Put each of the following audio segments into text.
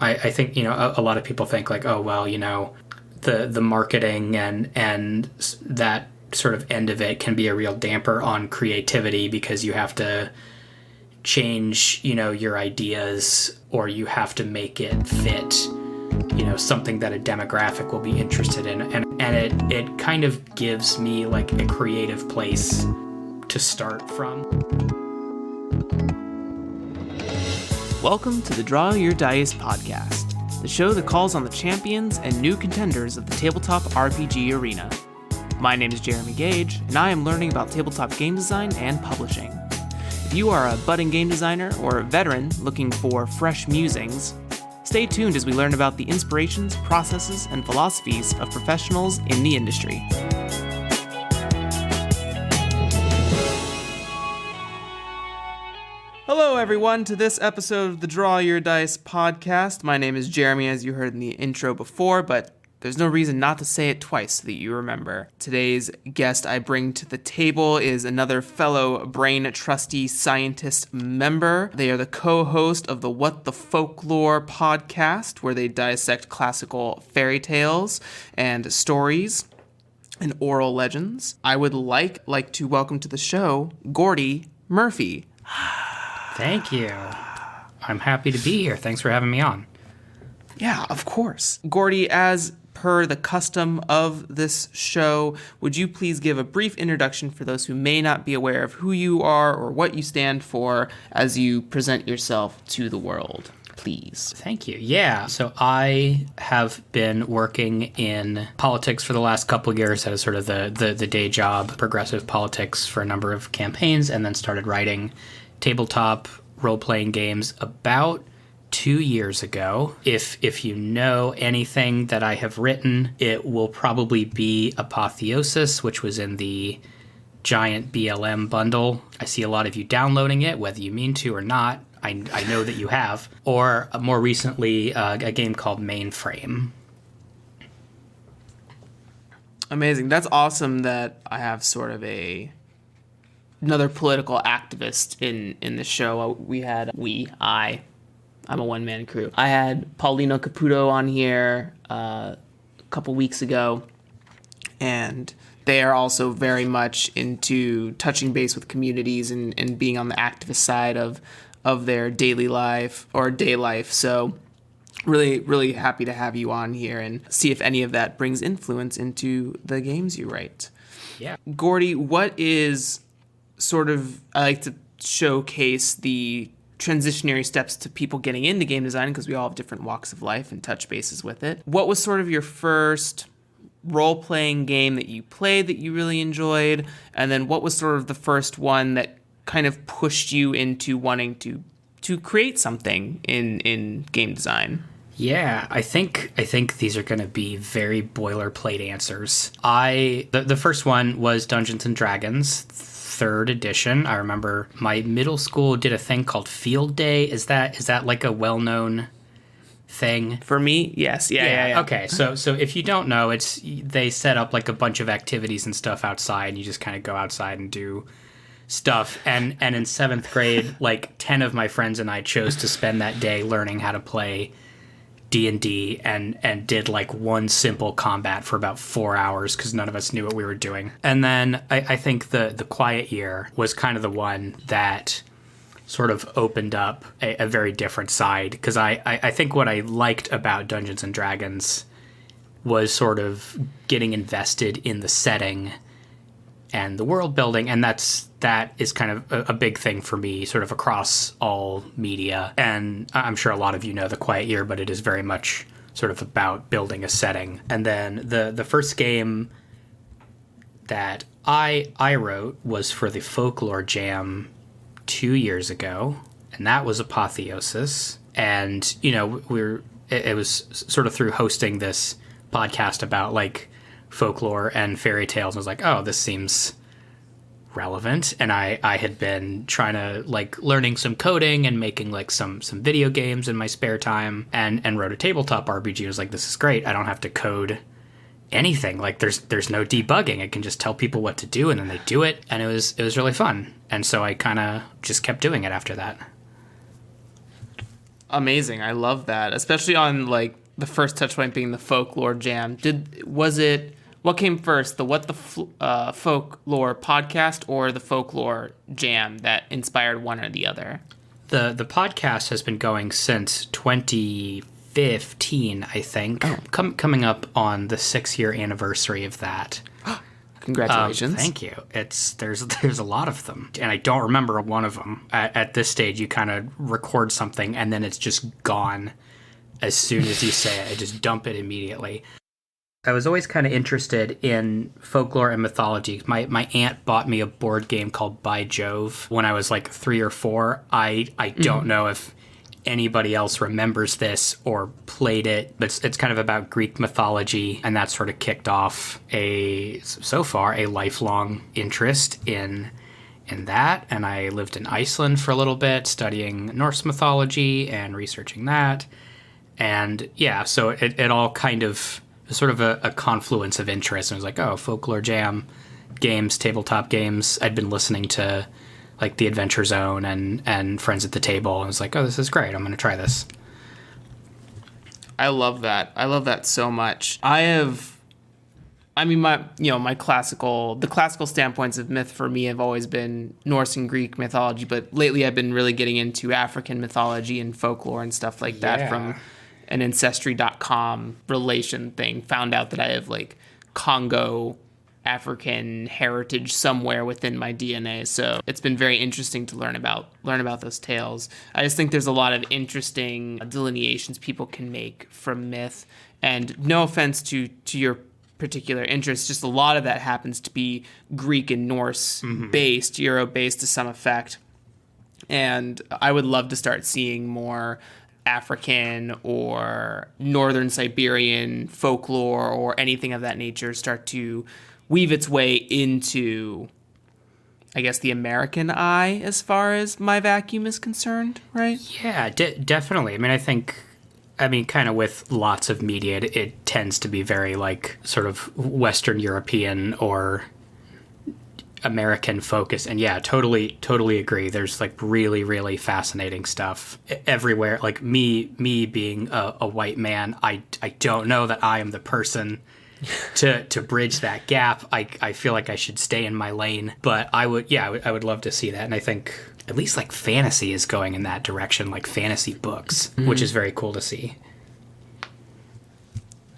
I think, a lot of people think like, oh, well, the marketing and that sort of end of it can be a real damper on creativity because you have to change, your ideas, or you have to make it fit, something that a demographic will be interested in. And it kind of gives me like a creative place to start from. Welcome to the Draw Your Dice podcast, the show that calls on the champions and new contenders of the tabletop RPG arena. My name is Jeremy Gage, and I am learning about tabletop game design and publishing. If you are a budding game designer or a veteran looking for fresh musings, stay tuned as we learn about the inspirations, processes, and philosophies of professionals in the industry. Hello, everyone, to this episode of the Draw Your Dice podcast. My name is Jeremy, as you heard in the intro before, but there's no reason not to say it twice so that you remember. Today's guest I bring to the table is another fellow Brain Trusty Scientist member. They are the co-host of the What the Folklore podcast, where they dissect classical fairy tales and stories and oral legends. I would like to welcome to the show Gordie Murphy. Thank you. I'm happy to be here. Thanks for having me on. Yeah, of course. Gordie, as per the custom of this show, would you please give a brief introduction for those who may not be aware of who you are or what you stand for as you present yourself to the world, please? Thank you. Yeah, so I have been working in politics for the last couple of years as sort of the day job, progressive politics for a number of campaigns, and then started writing tabletop role-playing games about 2 years ago. If you know anything that I have written, it will probably be Apotheosis, which was in the giant BLM bundle. I see a lot of you downloading it, whether you mean to or not. I know that you have. Or more recently, a game called Mainframe. Amazing. That's awesome that I have sort of another political activist in the show. I'm a one-man crew. I had Paulino Caputo on here a couple weeks ago, and they are also very much into touching base with communities and being on the activist side of their daily life or day life. So really, really happy to have you on here and see if any of that brings influence into the games you write. Yeah. Gordie, what is sort of, I like to showcase the transitionary steps to people getting into game design because we all have different walks of life and touch bases with it. What was sort of your first role-playing game that you played that you really enjoyed? And then what was sort of the first one that kind of pushed you into wanting to create something in game design? Yeah, I think these are going to be very boilerplate answers. The first one was Dungeons and Dragons, 3rd edition. I remember my middle school did a thing called Field Day. Is that like a well-known thing? For me, yes. Yeah. Okay, so if you don't know, they set up like a bunch of activities and stuff outside, and you just kind of go outside and do stuff. And in 7th grade, like 10 of my friends and I chose to spend that day learning how to play D&D and did like one simple combat for about 4 hours because none of us knew what we were doing. And then I think the Quiet Year was kind of the one that sort of opened up a very different side, because I think what I liked about Dungeons and Dragons was sort of getting invested in the setting and the world building, and that is kind of a big thing for me, sort of across all media. And I'm sure a lot of you know the Quiet Year, but it is very much sort of about building a setting. And then the first game that I wrote was for the Folklore Jam 2 years ago, and that was Apotheosis. And it was sort of through hosting this podcast about like folklore and fairy tales, I was like, oh, this seems relevant. And I had been trying to like learning some coding and making like some video games in my spare time, and wrote a tabletop RPG. I was like, this is great. I don't have to code anything. Like there's no debugging. I can just tell people what to do and then they do it. And it was really fun. And so I kind of just kept doing it after that. Amazing. I love that, especially on like the first touch point being the folklore jam. What came first, the Folklore podcast or the folklore jam that inspired one or the other? The podcast has been going since 2015, I think. Oh. Coming up on the 6-year anniversary of that. Congratulations. Thank you. There's a lot of them, and I don't remember one of them. At this stage, you kind of record something, and then it's just gone as soon as you say it. I just dump it immediately. I was always kind of interested in folklore and mythology. My aunt bought me a board game called By Jove when I was like 3 or 4. I don't know if anybody else remembers this or played it, but it's kind of about Greek mythology, and that sort of kicked off so far a lifelong interest in that. And I lived in Iceland for a little bit, studying Norse mythology and researching that. And yeah, so it all kind of sort of a confluence of interest. And I was like, oh, folklore jam games, tabletop games. I'd been listening to like The Adventure Zone and Friends at the Table. And I was like, oh, this is great. I'm going to try this. I love that. I love that so much. The classical standpoints of myth for me have always been Norse and Greek mythology, but lately I've been really getting into African mythology and folklore and stuff like that from an Ancestry.com relation thing. Found out that I have like Congo African heritage somewhere within my DNA. So it's been very interesting to learn about those tales. I just think there's a lot of interesting delineations people can make from myth. And no offense to your particular interest, just a lot of that happens to be Greek and Norse based, Euro based to some effect. And I would love to start seeing more African or Northern Siberian folklore or anything of that nature start to weave its way into, I guess, the American eye as far as my vacuum is concerned, right? Yeah, definitely. I mean, kind of with lots of media, it tends to be very like sort of Western European or American focus. And yeah, totally agree. There's like really, really fascinating stuff everywhere. Like me being a white man, I don't know that I am the person to bridge that gap. I feel like I should stay in my lane, but I would love to see that. And I think at least like fantasy is going in that direction, like fantasy books, which is very cool to see.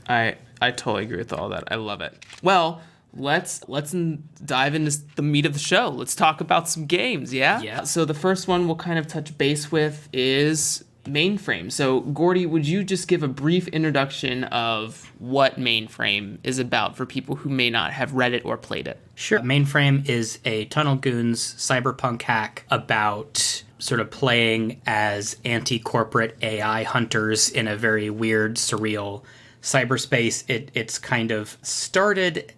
I totally agree with all that. I love it. Well, let's dive into the meat of the show. Let's talk about some games, yeah? Yeah. So the first one we'll kind of touch base with is Mainframe. So, Gordie, would you just give a brief introduction of what Mainframe is about for people who may not have read it or played it? Sure. Mainframe is a Tunnel Goons cyberpunk hack about sort of playing as anti-corporate AI hunters in a very weird, surreal cyberspace. It's kind of started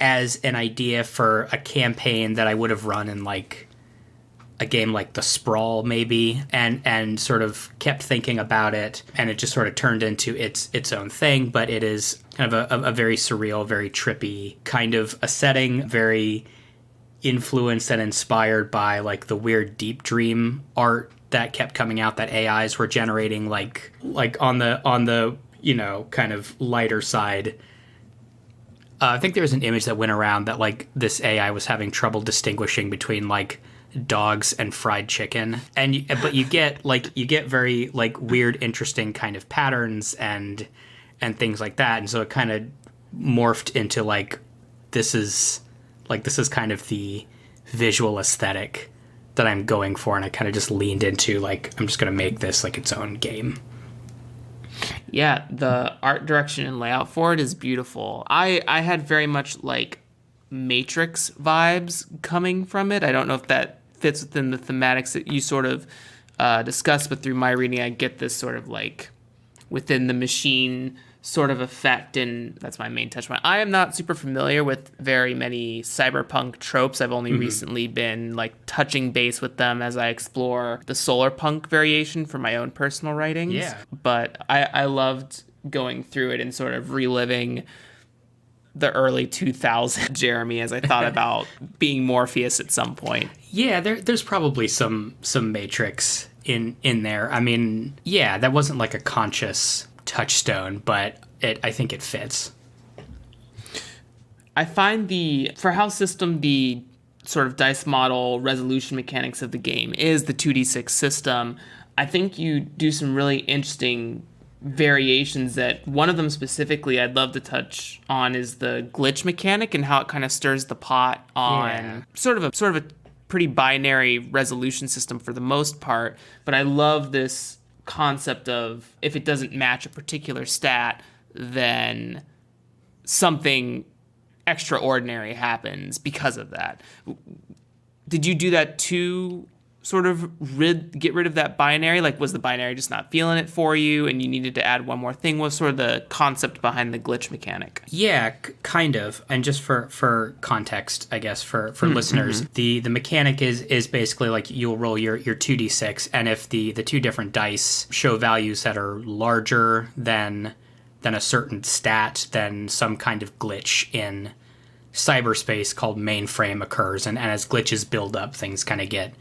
as an idea for a campaign that I would have run in like a game like The Sprawl, maybe, and sort of kept thinking about it, and it just sort of turned into its own thing. But it is kind of a very surreal, very trippy kind of a setting, very influenced and inspired by like the weird Deep Dream art that kept coming out that AIs were generating, like on the kind of lighter side. I think there was an image that went around that like this AI was having trouble distinguishing between like dogs and fried chicken, but you get very like weird, interesting kind of patterns and things like that, and so it kind of morphed into like this is kind of the visual aesthetic that I'm going for, and I kind of just leaned into like I'm just gonna make this like its own game. Yeah, the art direction and layout for it is beautiful. I had very much like Matrix vibes coming from it. I don't know if that fits within the thematics that you sort of discussed, but through my reading, I get this sort of like within the machine sort of effect, and that's my main touch point. I am not super familiar with very many cyberpunk tropes. I've only recently been like touching base with them as I explore the solar punk variation for my own personal writings. Yeah. But I loved going through it and sort of reliving the early 2000s Jeremy as I thought about being Morpheus at some point. Yeah, there's probably some Matrix in there. I mean, yeah, that wasn't like a conscious touchstone, but I think it fits. I find for how system the sort of dice model resolution mechanics of the game is the 2d6 system, I think you do some really interesting variations that one of them specifically I'd love to touch on is the glitch mechanic and how it kind of stirs the pot on sort of a pretty binary resolution system for the most part. But I love this concept of if it doesn't match a particular stat, then something extraordinary happens because of that. Did you do that to sort of get rid of that binary? Like, was the binary just not feeling it for you and you needed to add one more thing? What's sort of the concept behind the glitch mechanic? Yeah, kind of. And just for context, I guess, for listeners, the mechanic is basically like you'll roll your 2d6, and if the two different dice show values that are larger than a certain stat, then some kind of glitch in cyberspace called Mainframe occurs, and as glitches build up, things kind of get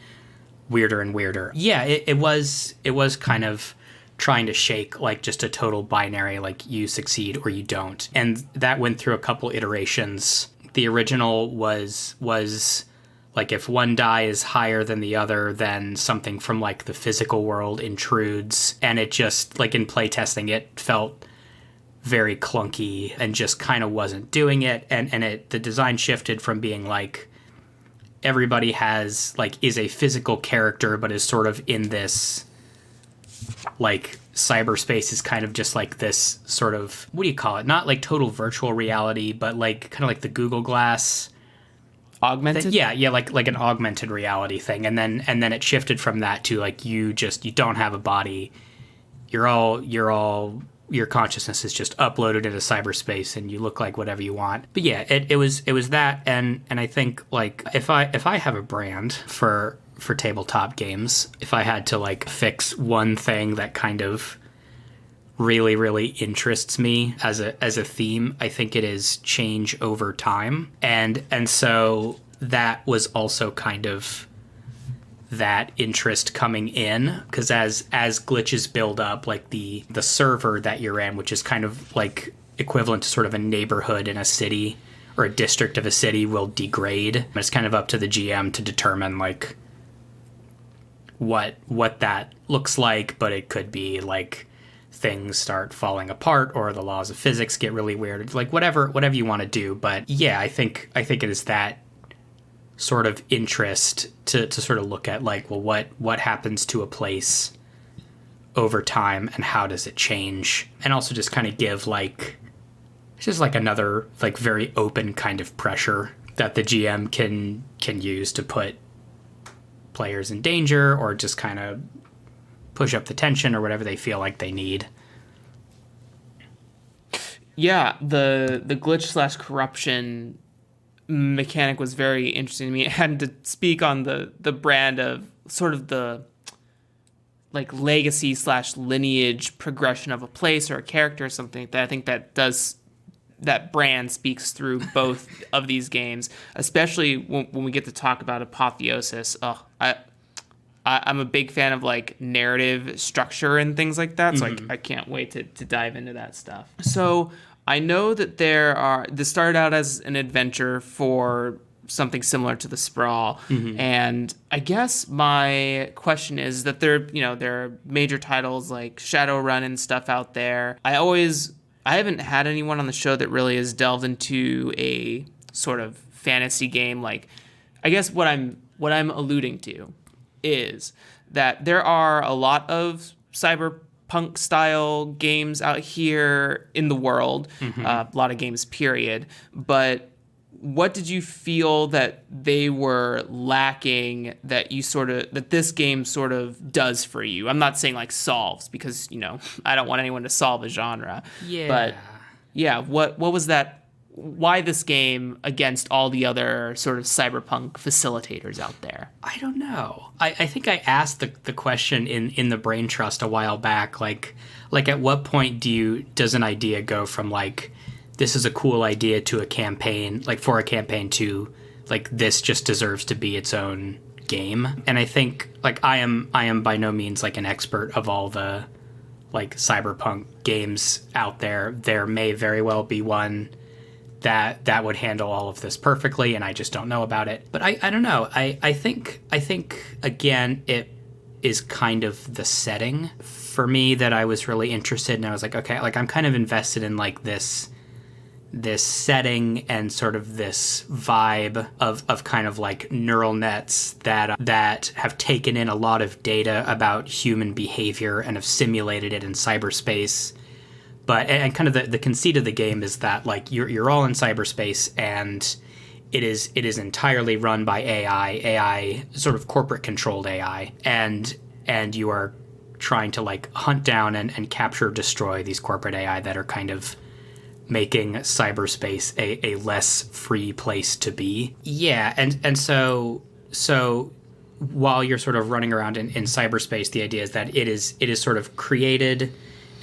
weirder and weirder. Yeah, it was kind of trying to shake like just a total binary, like you succeed or you don't. And that went through a couple iterations. The original was like if one die is higher than the other, then something from like the physical world intrudes. And it just, like in playtesting, it felt very clunky and just kind of wasn't doing it. And the design shifted from being like everybody is a physical character, but is sort of in this, like, cyberspace is kind of just like this sort of, what do you call it? Not like total virtual reality, but like kind of like the Google Glass. Augmented? Yeah, like an augmented reality thing. And then it shifted from that to like you don't have a body. Your consciousness is just uploaded into cyberspace and you look like whatever you want. But yeah, it was that, and I think like if I have a brand for tabletop games, if I had to like fix one thing that kind of really, really interests me as a theme, I think it is change over time. And so that was also kind of that interest coming in, because as glitches build up, like the server that you're in, which is kind of like equivalent to sort of a neighborhood in a city or a district of a city, will degrade. It's kind of up to the GM to determine like what that looks like, but it could be like things start falling apart or the laws of physics get really weird, like whatever you want to do. But yeah, I think it is that sort of interest to sort of look at like, well, what happens to a place over time and how does it change, and also just kind of give like just like another like very open kind of pressure that the GM can use to put players in danger or just kind of push up the tension or whatever they feel like they need. Yeah, the glitch / corruption mechanic was very interesting to me, and to speak on the brand of sort of the like legacy / lineage progression of a place or a character or something like that. I think that brand speaks through both of these games, especially when we get to talk about Apotheosis. I'm a big fan of like narrative structure and things like that, so I can't wait to dive into that stuff. So I know that this started out as an adventure for something similar to the Sprawl, and I guess my question is that there are major titles like Shadowrun and stuff out there. I haven't had anyone on the show that really has delved into a sort of fantasy game. Like, I guess what I'm alluding to is that there are a lot of cyberpunk style games out here in the world, a lot of games, period. But what did you feel that they were lacking that this game sort of does for you? I'm not saying like solves, because I don't want anyone to solve a genre. Yeah. But yeah, what was that? Why this game against all the other sort of cyberpunk facilitators out there? I don't know. I think I asked the question in the Brain Trust a while back. Like at what point does an idea go from like, this is a cool idea to a campaign, like for a campaign, to like this just deserves to be its own game. And I think like I am by no means like an expert of all the like cyberpunk games out there. There may very well be one that would handle all of this perfectly, and I just don't know about it. But I don't know. I think again it is kind of the setting for me that I was really interested in. I was like, okay, like I'm kind of invested in like this setting and sort of this vibe of kind of like neural nets that have taken in a lot of data about human behavior and have simulated it in cyberspace. But and kind of the conceit of the game is that like you're all in cyberspace, and it is entirely run by AI, sort of corporate controlled AI, and you are trying to like hunt down and capture, destroy these corporate AI that are kind of making cyberspace a less free place to be. Yeah, and so while you're sort of running around in cyberspace, the idea is that it is sort of created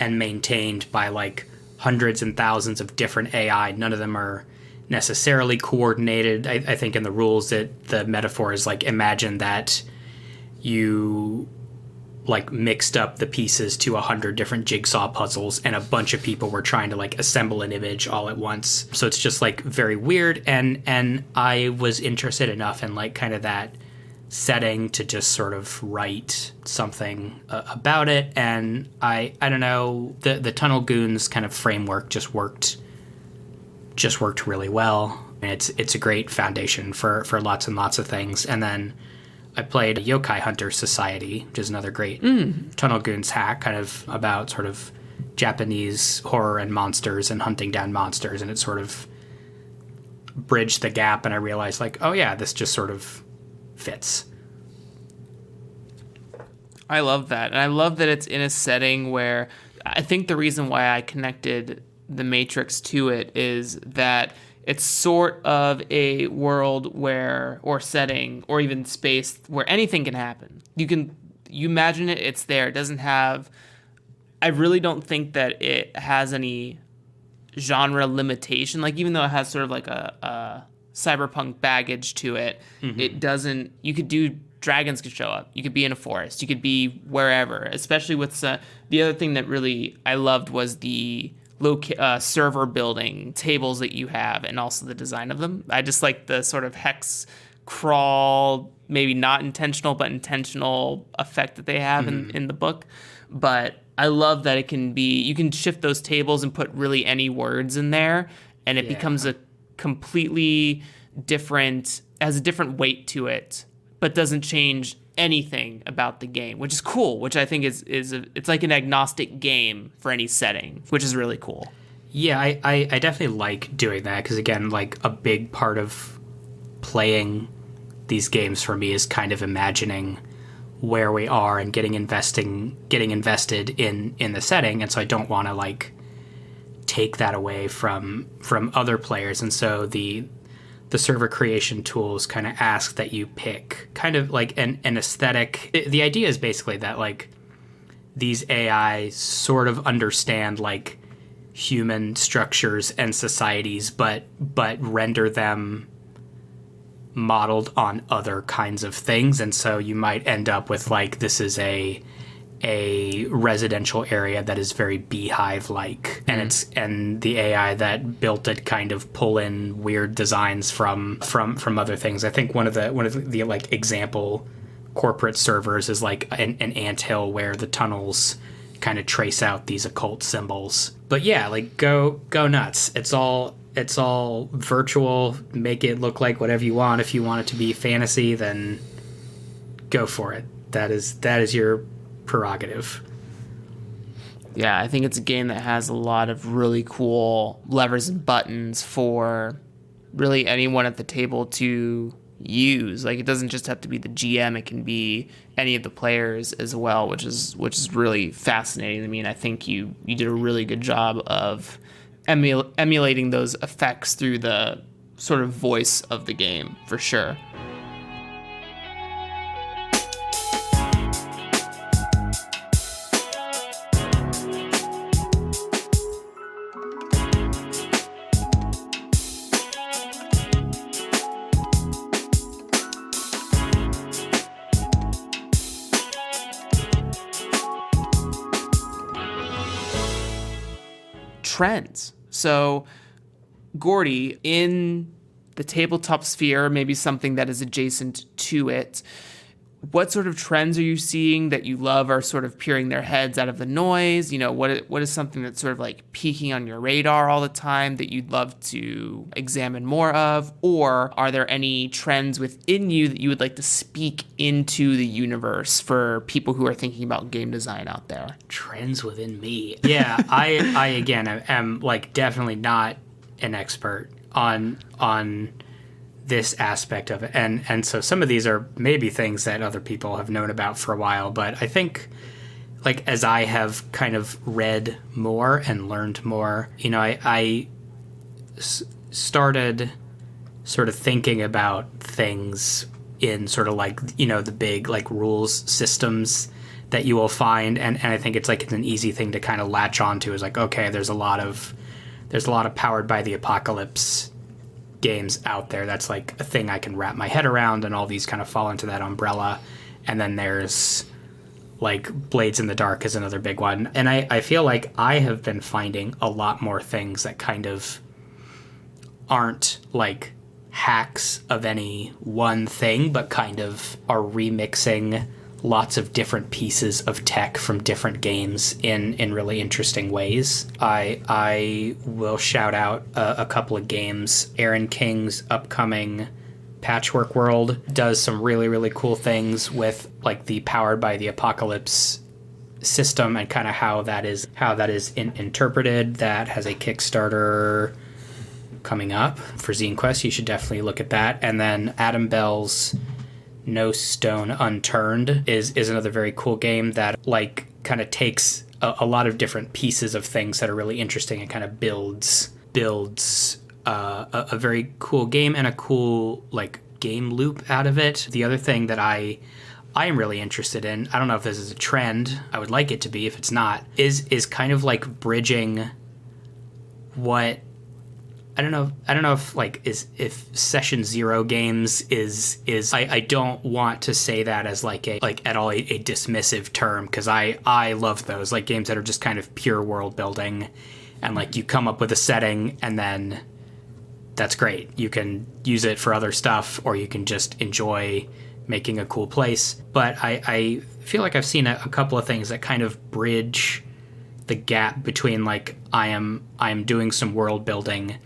and maintained by like hundreds and thousands of different AI. None of them are necessarily coordinated. I think in the rules that the metaphor is like, imagine that you like mixed up the pieces to 100 different jigsaw puzzles, and a bunch of people were trying to like assemble an image all at once. So it's just like very weird, and I was interested enough in like kind of that setting to just sort of write something about it. And I don't know, the Tunnel Goons kind of framework just worked really well. And it's a great foundation for lots and lots of things. And then I played Yokai Hunter Society, which is another great Tunnel Goons hack, kind of about sort of Japanese horror and monsters and hunting down monsters. And it sort of bridged the gap, and I realized like, oh yeah, this just sort of fits. I love that. And I love that it's in a setting where I think the reason why I connected the Matrix to it is that it's sort of a world where, or setting, or even space where anything can happen. You imagine it, it's there. It doesn't have, I really don't think that it has any genre limitation. Like, even though it has sort of like a cyberpunk baggage to it, it doesn't, dragons could show up. You could be in a forest. You could be wherever, especially with the other thing that really I loved was the server building tables that you have, and also the design of them. I just like the sort of hex crawl, maybe not intentional, but intentional effect that they have in the book. But I love that you can shift those tables and put really any words in there, and it becomes a completely different, has a different weight to it, but doesn't change anything about the game, which is cool, which I think it's like an agnostic game for any setting, which is really cool. Yeah, I definitely like doing that, because again, like a big part of playing these games for me is kind of imagining where we are and getting invested in the setting, and so I don't want to like take that away from other players. And so the server creation tools kind of ask that you pick kind of like an aesthetic. The idea is basically that like these AI sort of understand like human structures and societies, but render them modeled on other kinds of things. And so you might end up with like, this is a residential area that is very beehive like, and the AI that built it kind of pull in weird designs from other things. I think one of the like example corporate servers is like an anthill where the tunnels kind of trace out these occult symbols. But yeah, like go nuts. It's all virtual. Make it look like whatever you want. If you want it to be fantasy, then go for it. That is your prerogative. Yeah, I think it's a game that has a lot of really cool levers and buttons for really anyone at the table to use. Like, it doesn't just have to be the GM, it can be any of the players as well, which is really fascinating to me. And I think you did a really good job of emulating those effects through the sort of voice of the game, for sure. trends. So, Gordie, in the tabletop sphere, maybe something that is adjacent to it, what sort of trends are you seeing that you love are sort of peering their heads out of the noise? You know, what is something that's sort of like peeking on your radar all the time that you'd love to examine more of? Or are there any trends within you that you would like to speak into the universe for people who are thinking about game design out there? Trends within me. Yeah, I again am like definitely not an expert on this aspect of it, and so some of these are maybe things that other people have known about for a while, but I think like as I have kind of read more and learned more, you know, I started sort of thinking about things in sort of like, you know, the big like rules systems that you will find, and I think it's an easy thing to kind of latch onto, is like, okay, there's a lot of Powered by the Apocalypse games out there. That's like a thing I can wrap my head around, and all these kind of fall into that umbrella. And then there's like Blades in the Dark is another big one. And I feel like I have been finding a lot more things that kind of aren't like hacks of any one thing, but kind of are remixing lots of different pieces of tech from different games in really interesting ways. I will shout out a couple of games. Aaron King's upcoming Patchwork World does some really, really cool things with like the Powered by the Apocalypse system and kind of how that is interpreted. That has a Kickstarter coming up for Zine Quest. You should definitely look at that. And then Adam Bell's No Stone Unturned is another very cool game that like kind of takes a lot of different pieces of things that are really interesting and kind of builds a very cool game and a cool like game loop out of it. The other thing that I am really interested in, I don't know if this is a trend, I would like it to be if it's not, is kind of like bridging what I don't know if like if session zero games is I don't want to say that as like at all a dismissive term, because I love those like games that are just kind of pure world building and like you come up with a setting and then that's great. You can use it for other stuff or you can just enjoy making a cool place. But I feel like I've seen a couple of things that kind of bridge the gap between like I am doing some world building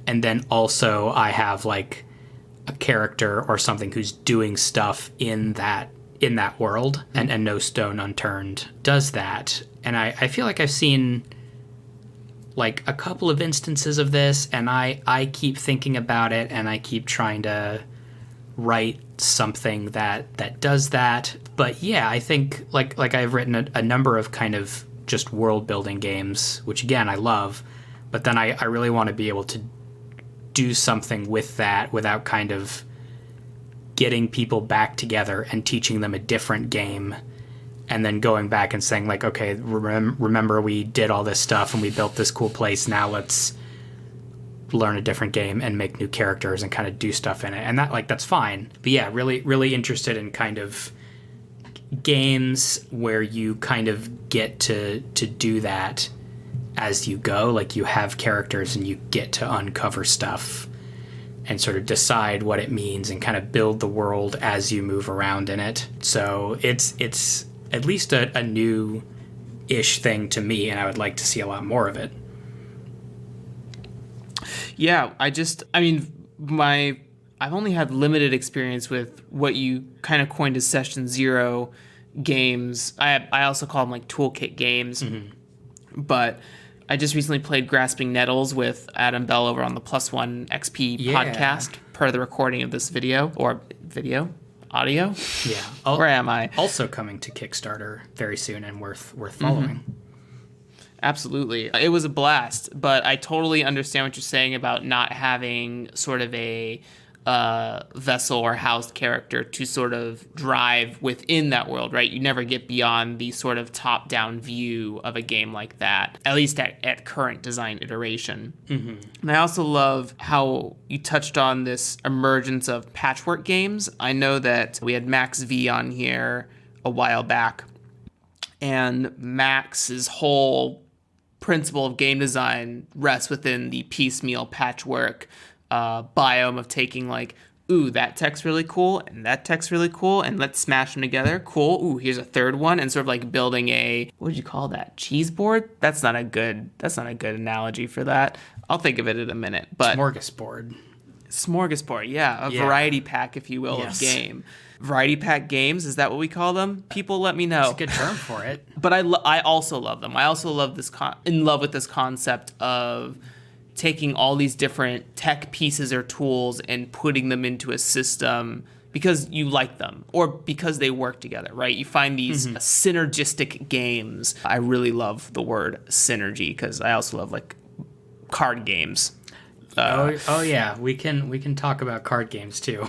and then also I have like a character or something who's doing stuff in that world, and No Stone Unturned does that. And I feel like I've seen like a couple of instances of this, and I keep thinking about it, and I keep trying to write something that does that. But yeah, I think like I've written a number of kind of just world building games, which again I love, but then I really want to be able to do something with that without kind of getting people back together and teaching them a different game and then going back and saying like, okay, remember we did all this stuff and we built this cool place, now let's learn a different game and make new characters and kind of do stuff in it. And that like that's fine. But yeah, really, really interested in kind of games where you kind of get to do that as you go, like you have characters and you get to uncover stuff and sort of decide what it means and kind of build the world as you move around in it. So it's at least a new-ish thing to me, and I would like to see a lot more of it. Yeah, I've only had limited experience with what you kind of coined as Session Zero games. I also call them like toolkit games, but I just recently played Grasping Nettles with Adam Bell over on the Plus One XP podcast, per the recording of this audio. Yeah. Where am I? Also coming to Kickstarter very soon and worth following. Absolutely. It was a blast, but I totally understand what you're saying about not having sort of a vessel or housed character to sort of drive within that world, right? You never get beyond the sort of top-down view of a game like that, at least at current design iteration. And I also love how you touched on this emergence of patchwork games. I know that we had Max V on here a while back, and Max's whole principle of game design rests within the piecemeal patchwork biome of taking like, ooh, that tech's really cool, and that tech's really cool, and let's smash them together. Cool. Ooh, here's a third one, and sort of like building a, what would you call that? Cheese board? That's not a good analogy for that. I'll think of it in a minute. But Smorgasbord, yeah. Variety pack, if you will, of game. Variety pack games, is that what we call them? People let me know. It's a good term for it. But I also love them. I also love in love with this concept of taking all these different tech pieces or tools and putting them into a system because you like them or because they work together, right? You find these synergistic games. I really love the word synergy because I also love like card games. Yeah, we can talk about card games too.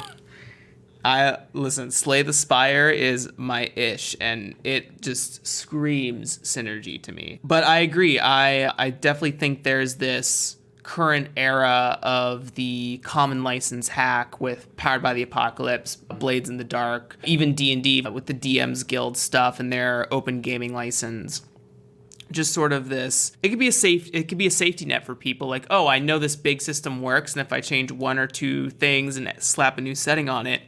Listen, Slay the Spire is my ish, and it just screams synergy to me. But I agree. I definitely think there's this current era of the common license hack with Powered by the Apocalypse, Blades in the Dark, even D&D with the DM's Guild stuff and their open gaming license. Just sort of this, it could be a safety net for people. Like, oh, I know this big system works, and if I change one or two things and slap a new setting on it,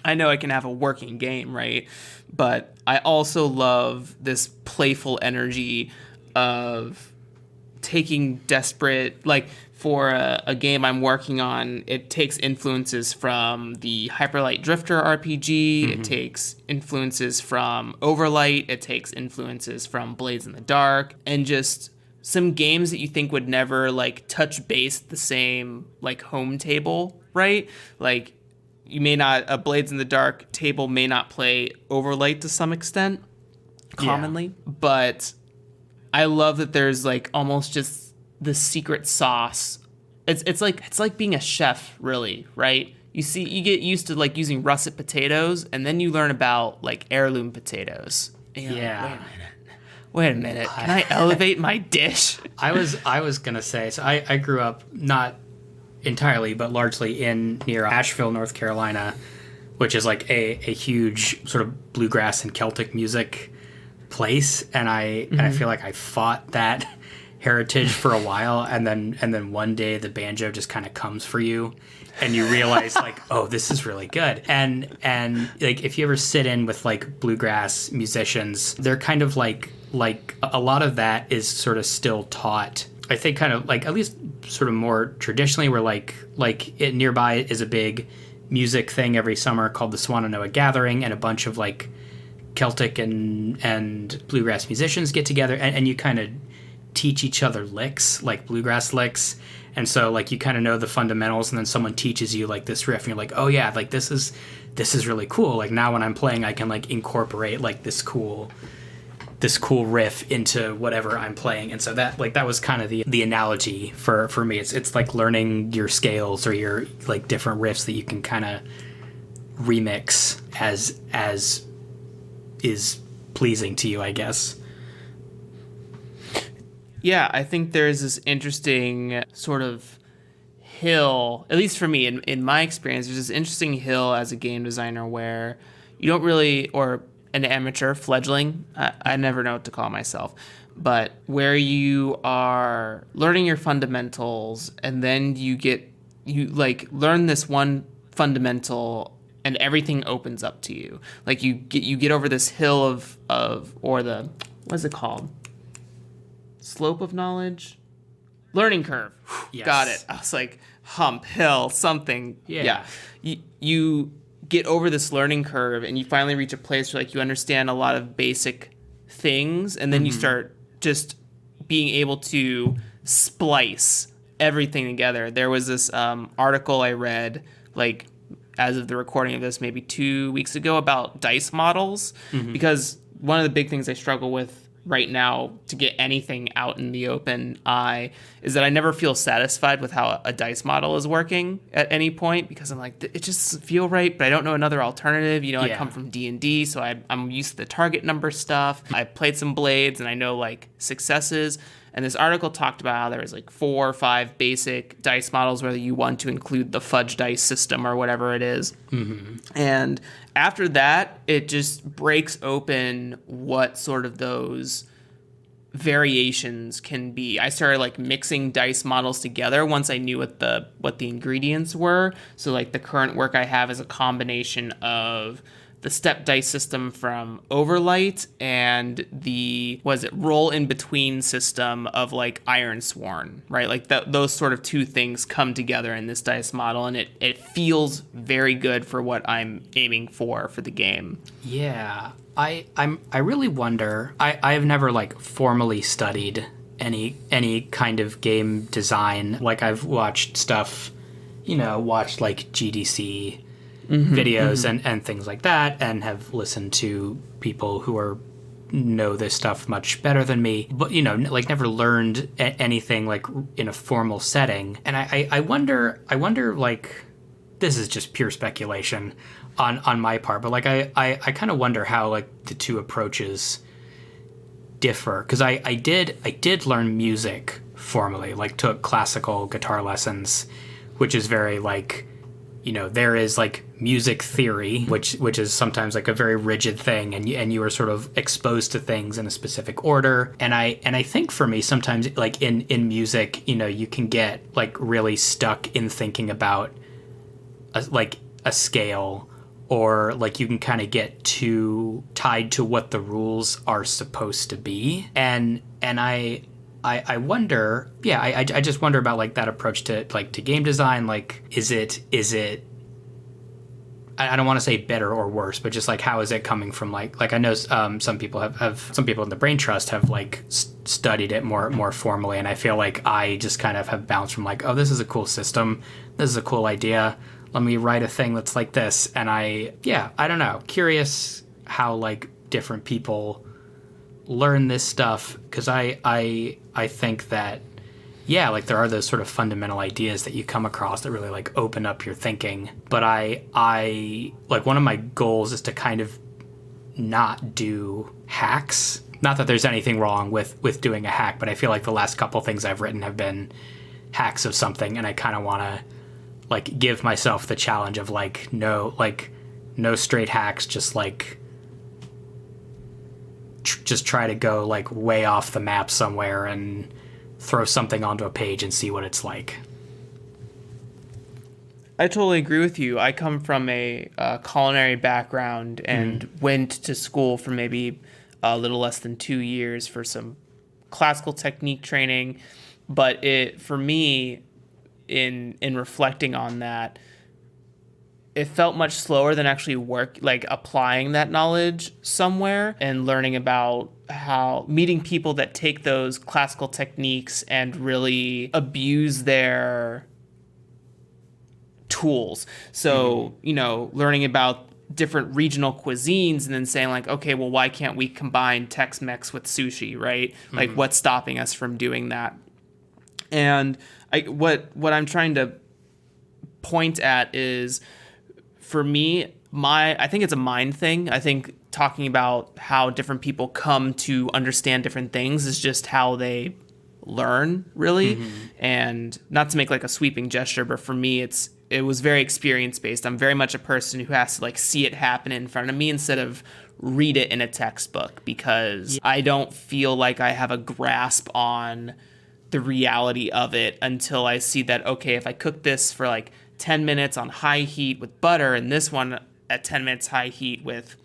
I know I can have a working game, right? But I also love this playful energy of taking desperate, like for a game I'm working on, it takes influences from the Hyperlight Drifter RPG, it takes influences from Overlight, it takes influences from Blades in the Dark, and just some games that you think would never like touch base the same like home table, right? Like you may not, a Blades in the Dark table may not play Overlight to some extent commonly, but I love that there's like almost just the secret sauce. It's like being a chef, really, right? You get used to like using russet potatoes, and then you learn about like heirloom potatoes. Wait a minute. Can I elevate my dish? I was gonna say, so I grew up not entirely, but largely near Asheville, North Carolina, which is like a huge sort of bluegrass and Celtic music place, and I feel like I fought that heritage for a while, and then one day the banjo just kind of comes for you, and you realize like, oh, this is really good. And like if you ever sit in with like bluegrass musicians, they're kind of like a lot of that is sort of still taught. I think kind of like at least sort of more traditionally, where like it nearby is a big music thing every summer called the Swannanoa Gathering, and a bunch of like Celtic and bluegrass musicians get together, and you kind of teach each other licks, like bluegrass licks. And so like you kind of know the fundamentals, and then someone teaches you like this riff, and you're like, oh yeah, like this is really cool. Like now when I'm playing, I can like incorporate like this cool riff into whatever I'm playing. And so that was kind of the analogy for me. It's like learning your scales or your like different riffs that you can kind of remix as is pleasing to you, I guess. Yeah, I think there's this interesting sort of hill, at least for me, in my experience, there's this interesting hill as a game designer where you don't really, or an amateur, fledgling, I never know what to call myself, but where you are learning your fundamentals, and then you learn this one fundamental, and everything opens up to you. Like you get over this hill of or the, what is it called? Slope of knowledge? Learning curve. Yes. Got it. I was like, hump, hill, something. Yeah. You get over this learning curve, and you finally reach a place where like you understand a lot of basic things, and then you start just being able to splice everything together. There was this article I read, like, as of the recording of this, maybe 2 weeks ago, about dice models, because one of the big things I struggle with right now to get anything out in the open eye is that I never feel satisfied with how a dice model is working at any point, because I'm like, it just doesn't feel right, but I don't know another alternative. I come from D&D, so I'm used to the target number stuff. I played some Blades, and I know like successes. And this article talked about how there was like 4 or 5 basic dice models, whether you want to include the fudge dice system or whatever it is. And after that, it just breaks open what sort of those variations can be. I started like mixing dice models together once I knew what the ingredients were. So like the current work I have is a combination of the step dice system from Overlight and the roll in between system of like Ironsworn, right? Like those sort of two things come together in this dice model, and it feels very good for what I'm aiming for the game. Yeah, I really wonder. I've never like formally studied any kind of game design. Like I've watched stuff, watched like GDC videos and things like that, and have listened to people who know this stuff much better than me, but like never learned anything like in a formal setting. And I wonder like, this is just pure speculation on my part, but like I kind of wonder how like the two approaches differ, because I did learn music formally, like took classical guitar lessons, which is very like, there is like music theory, which is sometimes like a very rigid thing, and you are sort of exposed to things in a specific order. And I think for me, sometimes like in music, you can get like really stuck in thinking about a scale, or like you can kind of get too tied to what the rules are supposed to be. And I wonder, I just wonder about like that approach to game design. Like, is it I don't want to say better or worse, but just like, how is it coming from like I know some people some people in the Brain Trust have like studied it more formally, and I feel like I just kind of have bounced from like, oh, this is a cool system, this is a cool idea, let me write a thing that's like this. And I don't know, curious how like different people learn this stuff, because I think that like there are those sort of fundamental ideas that you come across that really like open up your thinking. But I like, one of my goals is to kind of not do hacks. Not that there's anything wrong with doing a hack, but I feel like the last couple things I've written have been hacks of something, and I kind of want to like give myself the challenge of like no straight hacks, just like just try to go like way off the map somewhere and throw something onto a page and see what it's like. I totally agree with you. I come from a culinary background and went to school for maybe a little less than 2 years for some classical technique training. But for me, in reflecting on that, it felt much slower than actually applying that knowledge somewhere and learning about how meeting people that take those classical techniques and really abuse their tools. So, learning about different regional cuisines and then saying like, okay, well, why can't we combine Tex-Mex with sushi, right? Like, what's stopping us from doing that? And what I'm trying to point at is, for me, I think it's a mind thing. I think talking about how different people come to understand different things is just how they learn, really. And not to make like a sweeping gesture, but for me, it was very experience based. I'm very much a person who has to like see it happen in front of me instead of read it in a textbook, because I don't feel like I have a grasp on the reality of it until I see that, okay, if I cook this for like 10 minutes on high heat with butter, and this one at 10 minutes high heat with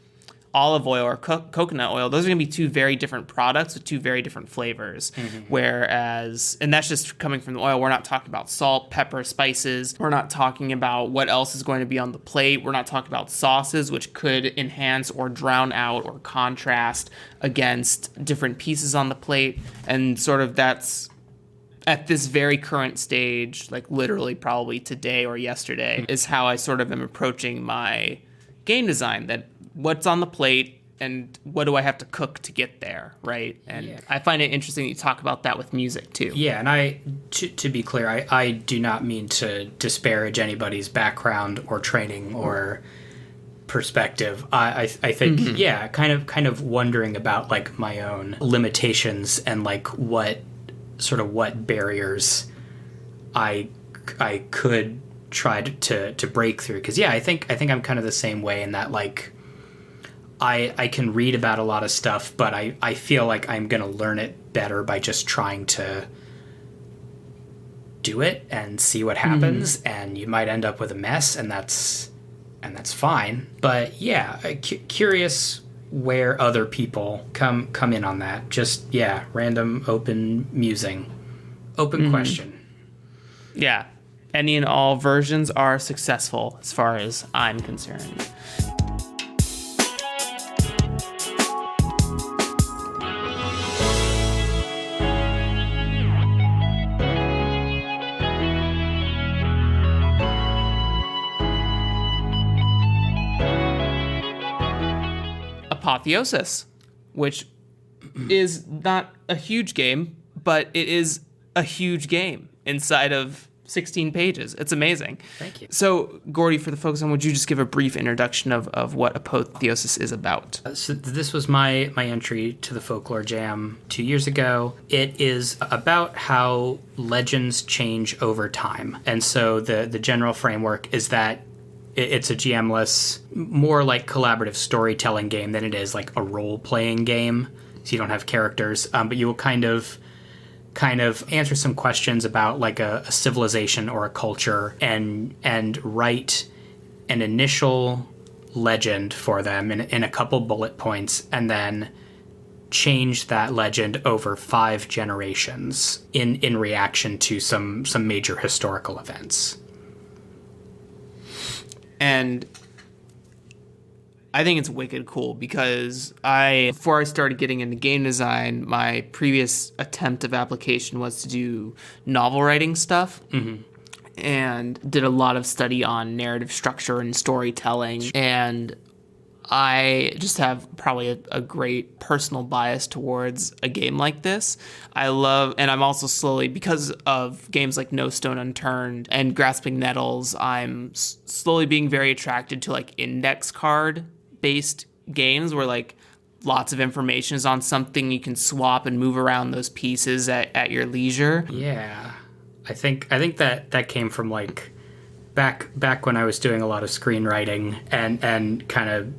olive oil or coconut oil, those are going to be two very different products with two very different flavors. Whereas, and that's just coming from the oil, we're not talking about salt, pepper, spices. We're not talking about what else is going to be on the plate. We're not talking about sauces, which could enhance or drown out or contrast against different pieces on the plate. And sort of that's, at this very current stage, like literally probably today or yesterday, is how I sort of am approaching my game design. That what's on the plate and what do I have to cook to get there, right? And I find it interesting that you talk about that with music too. Yeah, and to be clear, I do not mean to disparage anybody's background or training or perspective. I think kind of wondering about like my own limitations and like what barriers I could try to break through. Because I think I'm kind of the same way in that like I can read about a lot of stuff, but I feel like I'm going to learn it better by just trying to do it and see what happens. And you might end up with a mess, and that's fine. But yeah, curious where other people come in on that. Just, yeah, random open musing. Open question. Yeah. Any and all versions are successful as far as I'm concerned. Apotheosis, which is not a huge game, but it is a huge game inside of 16 pages. It's amazing. Thank you. So, Gordie, for the folks on, would you just give a brief introduction of what Apotheosis is about? So this was my entry to the Folklore Jam 2 years ago. It is about how legends change over time. And so the general framework is that it's a GM-less, more like collaborative storytelling game than it is like a role-playing game. So you don't have characters, but you will kind of answer some questions about like a civilization or a culture and write an initial legend for them in a couple bullet points, and then change that legend over 5 generations in reaction to some major historical events. And I think it's wicked cool because before I started getting into game design, my previous attempt of application was to do novel writing stuff. And did a lot of study on narrative structure and storytelling. And I just have probably a great personal bias towards a game like this. And I'm also slowly, because of games like No Stone Unturned and Grasping Nettles, I'm slowly being very attracted to like index card based games where like lots of information is on something, you can swap and move around those pieces at your leisure. Yeah. I think that came from like back when I was doing a lot of screenwriting and kind of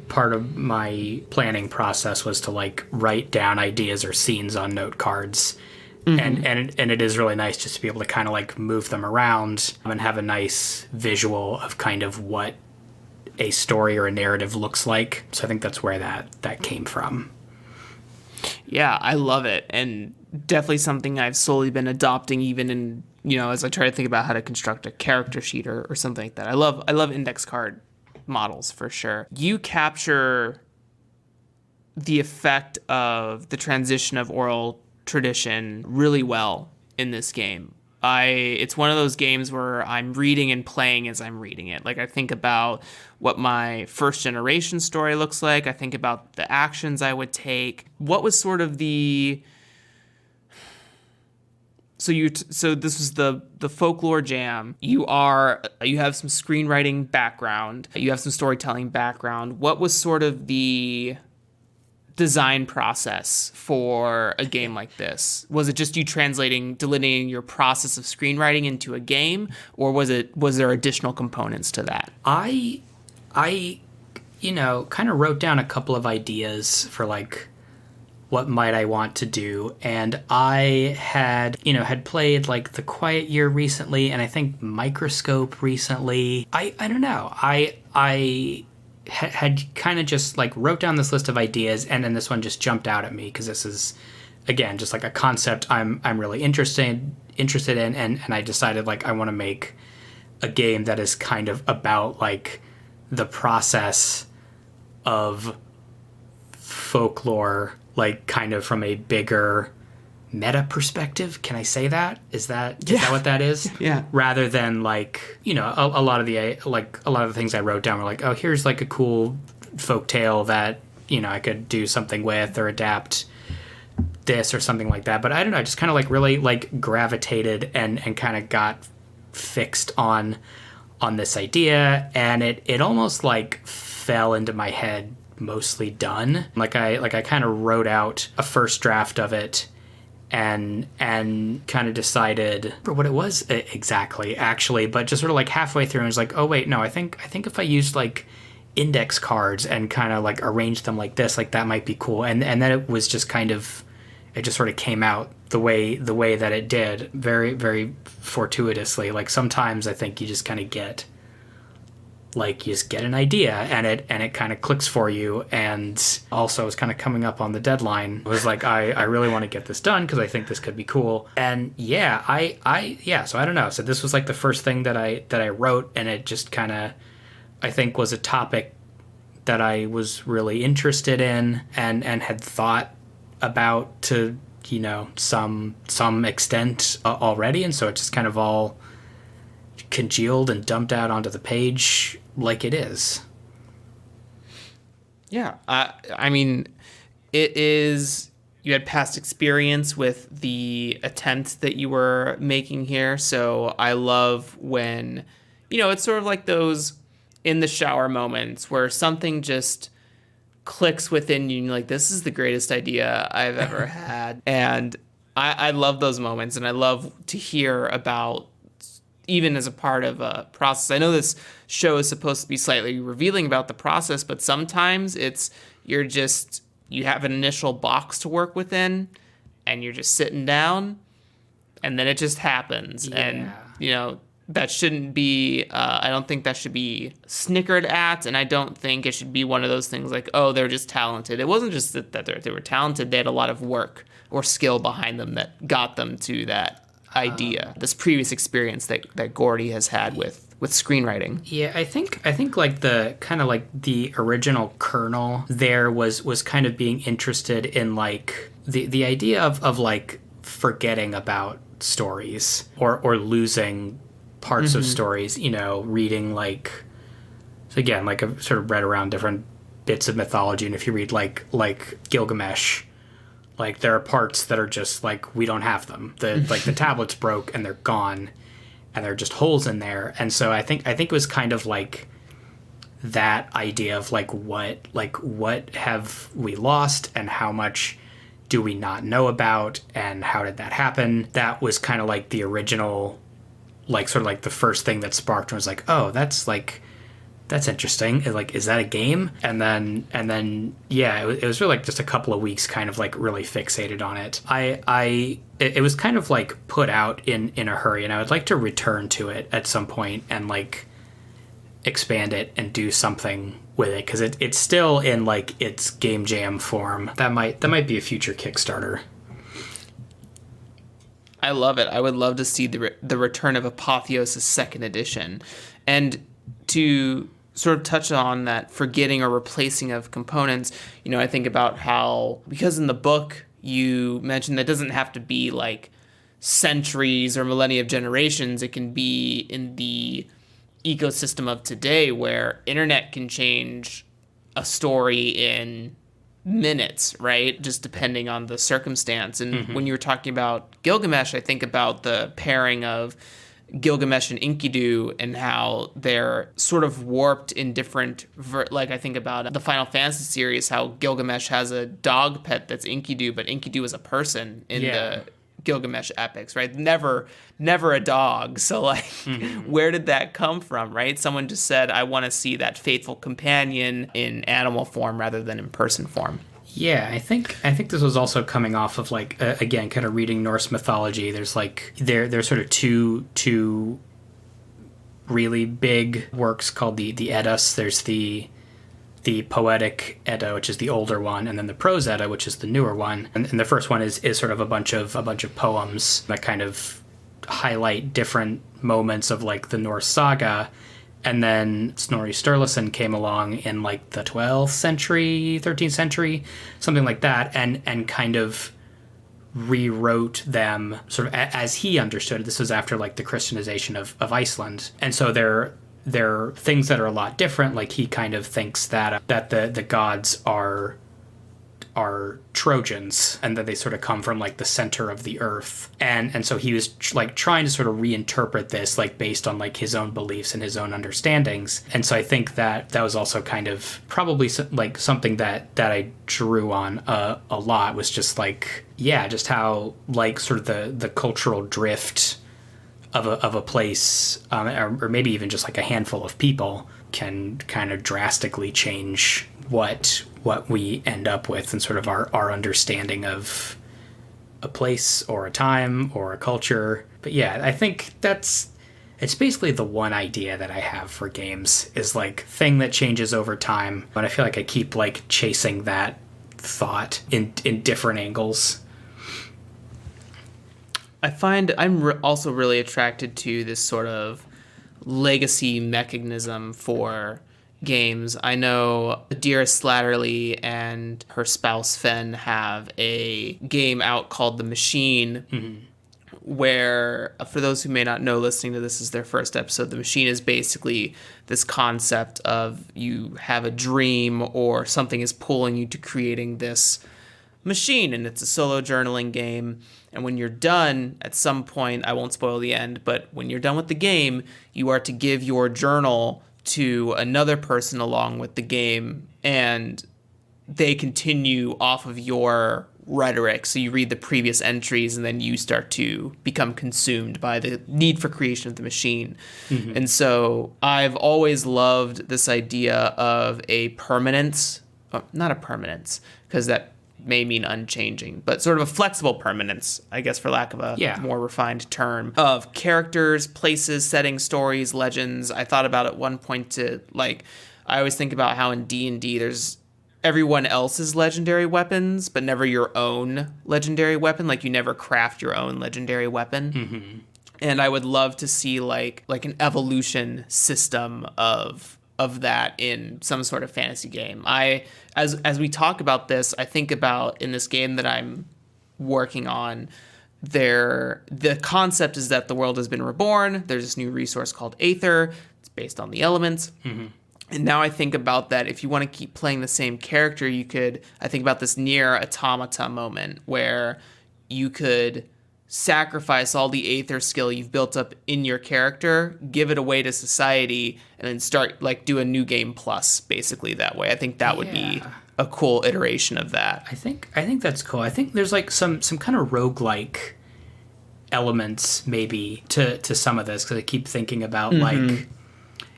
part of my planning process was to like write down ideas or scenes on note cards. And it is really nice just to be able to kind of like move them around and have a nice visual of kind of what a story or a narrative looks like. So I think that's where that came from. Yeah, I love it. And definitely something I've slowly been adopting even in, as I try to think about how to construct a character sheet or something like that. I love index card models for sure. You capture the effect of the transition of oral tradition really well in this game. It's one of those games where I'm reading and playing as I'm reading it. Like I think about what my first generation story looks like. I think about the actions I would take. What was sort of the... So this was the Folklore Jam. You have some screenwriting background. You have some storytelling background. What was sort of the design process for a game like this? Was it just you delineating your process of screenwriting into a game, or was there additional components to that? I kind of wrote down a couple of ideas for like what might I want to do, and I had played like The Quiet Year recently, and I think Microscope recently. I don't know. I had kind of just like wrote down this list of ideas, and then this one just jumped out at me because this is, again, just like a concept I'm really interested in, and I decided like I want to make a game that is kind of about like the process of folklore, like kind of from a bigger meta perspective. Can I say that? Is that what that is? Yeah. Rather than like, a lot of the things I wrote down were like, oh, here's like a cool folk tale that, I could do something with or adapt this or something like that. But I don't know, I just kind of like really like gravitated and kind of got fixed on this idea, and it almost like fell into my head mostly done. Like I kind of wrote out a first draft of it and kind of decided for what it was exactly, actually, but just sort of like halfway through, I was like, oh wait, no, I think if I used like index cards and kind of like arrange them like this, like that might be cool. And then it was just kind of, it just sort of came out the way that it did, very, very fortuitously. Like sometimes I think you just kind of get an idea and it kind of clicks for you. And also it's kind of coming up on the deadline. It was like, I really want to get this done because I think this could be cool. And yeah, so I don't know. So this was like the first thing that I wrote, and it just kind of, I think, was a topic that I was really interested in and had thought about to, some extent already. And so it just kind of all congealed and dumped out onto the page like it is. Yeah. I mean, it is, you had past experience with the attempts that you were making here. So I love when, it's sort of like those in the shower moments where something just clicks within you and you're like, this is the greatest idea I've ever had. And I love those moments, and I love to hear about, even as a part of a process. I know this show is supposed to be slightly revealing about the process, but sometimes you have an initial box to work within and you're just sitting down and then it just happens. Yeah. And, that shouldn't be, I don't think that should be snickered at, and I don't think it should be one of those things like, oh, they're just talented. It wasn't just that they were talented, they had a lot of work or skill behind them that got them to that idea, this previous experience that Gordie has had with screenwriting. Yeah, I think like the kind of like the original kernel there was kind of being interested in like the idea of like forgetting about stories or losing parts of stories, reading like, so again, like I've sort of read around different bits of mythology, and if you read like Gilgamesh, like there are parts that are just like, we don't have them. The tablets broke and they're gone and there are just holes in there. And so I think it was kind of like that idea of like what have we lost and how much do we not know about and how did that happen? That was kind of like the original, like sort of like the first thing that sparked and was like, oh, that's interesting. Like, is that a game? And then yeah, it was really like just a couple of weeks kind of like really fixated on it. It was kind of like put out in a hurry, and I would like to return to it at some point and like expand it and do something with it, because it's still in like its game jam form. That might be a future Kickstarter. I love it. I would love to see the return of Apotheosis second edition. And to sort of touch on that forgetting or replacing of components, I think about how, because in the book you mentioned that it doesn't have to be like centuries or millennia of generations, it can be in the ecosystem of today where internet can change a story in minutes, right? Just depending on the circumstance. And when you were talking about Gilgamesh, I think about the pairing of Gilgamesh and Enkidu and how they're sort of warped in different, like I think about the Final Fantasy series, how Gilgamesh has a dog pet that's Enkidu, but Enkidu is a person in the Gilgamesh epics, right? Never a dog. So like, where did that come from, right? Someone just said, I want to see that faithful companion in animal form rather than in person form. Yeah, I think this was also coming off of like again, kind of reading Norse mythology. There's like there's sort of two really big works called the Eddas. There's the poetic Edda, which is the older one, and then the prose Edda, which is the newer one. And the first one is sort of a bunch of poems that kind of highlight different moments of like the Norse saga. And then Snorri Sturluson came along in like the 12th century, 13th century, something like that, and kind of rewrote them sort of as he understood it. This was after like the Christianization of Iceland. And so they're things that are a lot different. Like he kind of thinks that the gods are Trojans and that they sort of come from like the center of the earth. And so he was like trying to sort of reinterpret this like based on like his own beliefs and his own understandings. And so I think that was also kind of probably like something that I drew on a lot, was just like, yeah, just how like sort of the cultural drift of a place, or maybe even just like a handful of people, can kind of drastically change what we end up with and sort of our understanding of a place or a time or a culture. But yeah, I think it's basically the one idea that I have for games, is like thing that changes over time. But I feel like I keep like chasing that thought in different angles. I find I'm also really attracted to this sort of legacy mechanism for games. I know Dearest Slatterly and her spouse Fen have a game out called The Machine, where, for those who may not know, listening to this is their first episode, The Machine is basically this concept of you have a dream or something is pulling you to creating this machine, and it's a solo journaling game. And when you're done, at some point, I won't spoil the end, but when you're done with the game, you are to give your journal to another person along with the game, and they continue off of your rhetoric. So you read the previous entries, and then you start to become consumed by the need for creation of the machine. And so I've always loved this idea of a permanence, not a permanence, because that may mean unchanging, but sort of a flexible permanence, I guess, for lack of a more refined term, of characters, places, settings, stories, legends. I thought about at one point to, like, I always think about how in D&D there's everyone else's legendary weapons, but never your own legendary weapon. Like, you never craft your own legendary weapon. And I would love to see like an evolution system of that in some sort of fantasy game. As we talk about this, I think about in this game that I'm working on, the concept is that the world has been reborn. There's this new resource called Aether. It's based on the elements. And now I think about that, if you want to keep playing the same character, I think about this near automata moment where you could sacrifice all the Aether skill you've built up in your character, give it away to society, and then start, like, do a new game plus, basically, that way. I think that would be a cool iteration of that. I think that's cool. I think there's like some kind of roguelike elements maybe to some of this, because I keep thinking about like,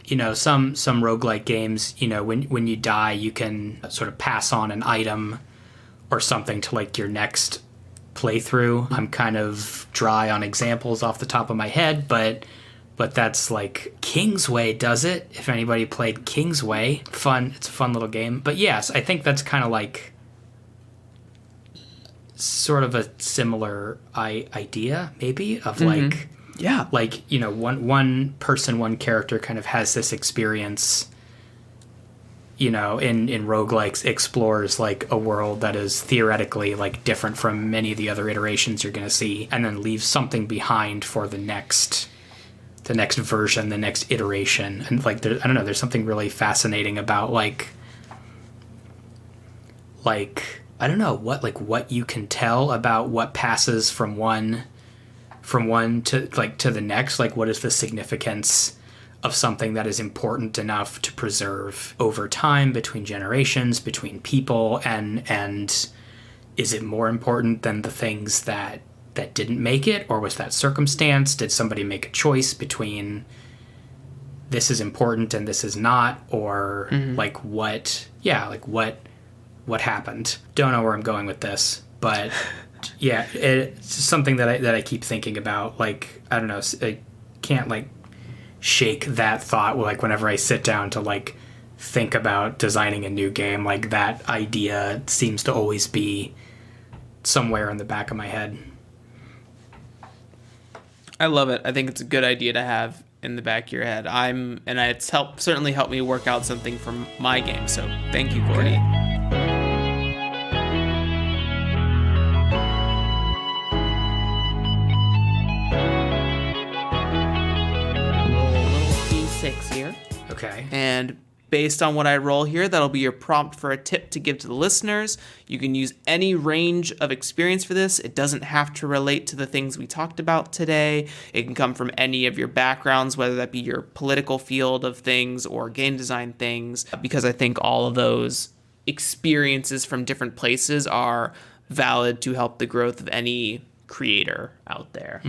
you know, some roguelike games, you know, when you die, you can sort of pass on an item or something to like your next playthrough. I'm kind of dry on examples off the top of my head, but that's like Kingsway does it. If anybody played Kingsway, it's a fun little game. But yes, I think that's kind of like sort of a similar idea maybe of like, like, you know, one person, one character kind of has this experience, you know, in roguelikes, explores like a world that is theoretically like different from many of the other iterations you're going to see, and then leaves something behind for the next version, the next iteration. And like, I don't know, there's something really fascinating about like I don't know what you can tell about what passes from one to the next. Like, what is the significance of something that is important enough to preserve over time, between generations, between people, and is it more important than the things that didn't make it, or was that circumstance? Did somebody make a choice between this is important and this is not, or what happened? Don't know where I'm going with this, but yeah, it's something that I keep thinking about. Like, I don't know, I can't like shake that thought, like whenever I sit down to like think about designing a new game, like that idea seems to always be somewhere in the back of my head. I love it. I think it's a good idea to have in the back of your head. It's certainly helped me work out something from my game. So thank you, Gordie. Here. Okay. And based on what I roll here, that'll be your prompt for a tip to give to the listeners. You can use any range of experience for this. It doesn't have to relate to the things we talked about today. It can come from any of your backgrounds, whether that be your political field of things or game design things, because I think all of those experiences from different places are valid to help the growth of any creator out there.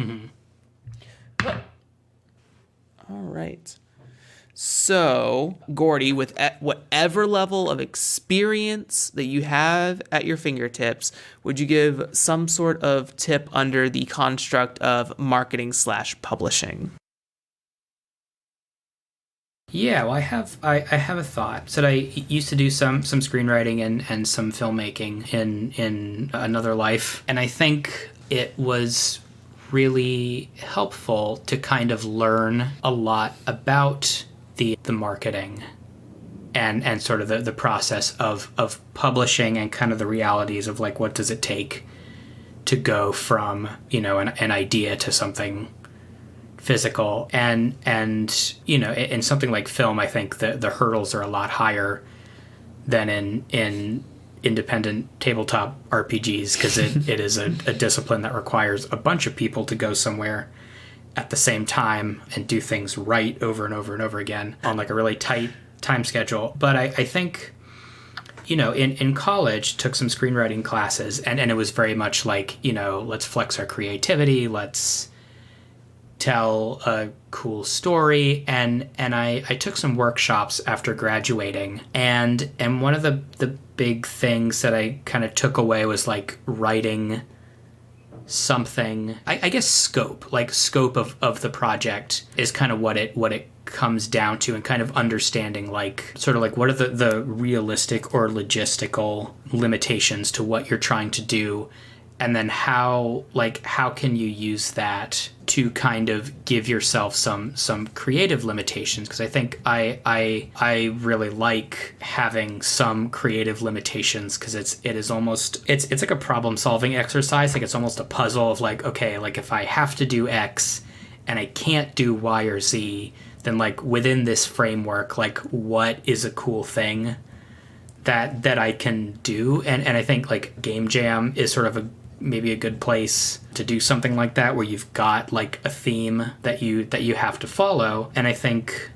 All right. So, Gordie, with whatever level of experience that you have at your fingertips, would you give some sort of tip under the construct of marketing/publishing? Yeah, well, I have a thought. So I used to do some screenwriting and some filmmaking in another life, and I think it was really helpful to kind of learn a lot about the marketing and sort of the process of publishing and kind of the realities of like what does it take to go from, you know, an idea to something physical. And you know, in something like film, I think the hurdles are a lot higher than in independent tabletop RPGs, because it is a discipline that requires a bunch of people to go somewhere at the same time and do things right over and over and over again on like a really tight time schedule. But I think, you know, in college, took some screenwriting classes, and it was very much like, you know, let's flex our creativity, let's tell a cool story, and I took some workshops after graduating, and one of the big things that I kind of took away was like writing something, I guess scope of the project is kind of what it comes down to, and kind of understanding like sort of like what are the realistic or logistical limitations to what you're trying to do, and then how can you use that to kind of give yourself some creative limitations, because I think I really like having some creative limitations, because it's like a problem solving exercise. Like it's almost a puzzle of like, okay, like if I have to do X and I can't do Y or Z, then like within this framework, like what is a cool thing that I can do. And I think like Game Jam is sort of maybe a good place to do something like that, where you've got like a theme that you have to follow. And I think